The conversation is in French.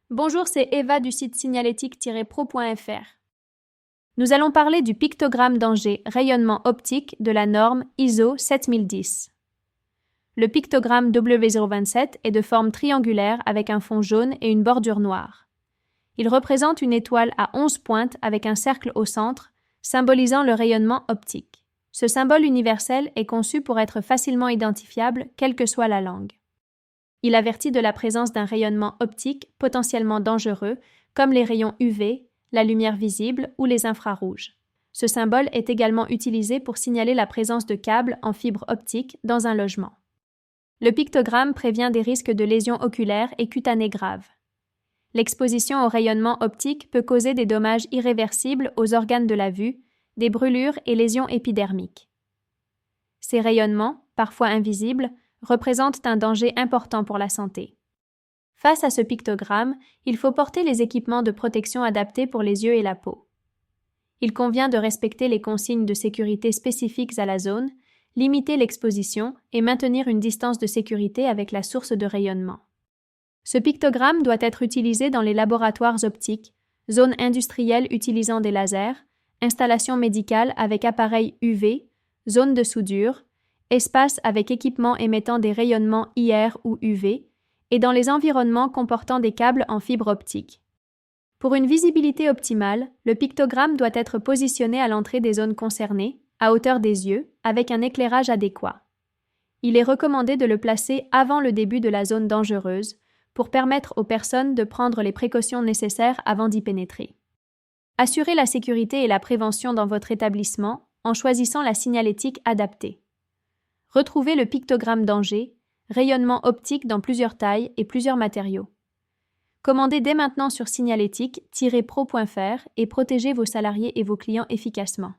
Bonjour, c'est Eva du site signalétique-pro.fr. Nous allons parler du pictogramme danger rayonnement optique de la norme ISO 7010. Le pictogramme W027 est de forme triangulaire avec un fond jaune et une bordure noire. Il représente une étoile à 11 pointes avec un cercle au centre, symbolisant le rayonnement optique. Ce symbole universel est conçu pour être facilement identifiable, quelle que soit la langue. Il avertit de la présence d'un rayonnement optique potentiellement dangereux, comme les rayons UV, la lumière visible ou les infrarouges. Ce symbole est également utilisé pour signaler la présence de câbles en fibre optique dans un logement. Le pictogramme prévient des risques de lésions oculaires et cutanées graves. L'exposition au rayonnement optique peut causer des dommages irréversibles aux organes de la vue, des brûlures et lésions épidermiques. Ces rayonnements, parfois invisibles, représentent un danger important pour la santé. Face à ce pictogramme, il faut porter les équipements de protection adaptés pour les yeux et la peau. Il convient de respecter les consignes de sécurité spécifiques à la zone, limiter l'exposition et maintenir une distance de sécurité avec la source de rayonnement. Ce pictogramme doit être utilisé dans les laboratoires optiques, zones industrielles utilisant des lasers, installations médicales avec appareils UV, zones de soudure, espaces avec équipements émettant des rayonnements IR ou UV, et dans les environnements comportant des câbles en fibre optique. Pour une visibilité optimale, le pictogramme doit être positionné à l'entrée des zones concernées, à hauteur des yeux, avec un éclairage adéquat. Il est recommandé de le placer avant le début de la zone dangereuse pour permettre aux personnes de prendre les précautions nécessaires avant d'y pénétrer. Assurez la sécurité et la prévention dans votre établissement en choisissant la signalétique adaptée. Retrouvez le pictogramme danger, rayonnement optique dans plusieurs tailles et plusieurs matériaux. Commandez dès maintenant sur signalétique-pro.fr et protégez vos salariés et vos clients efficacement.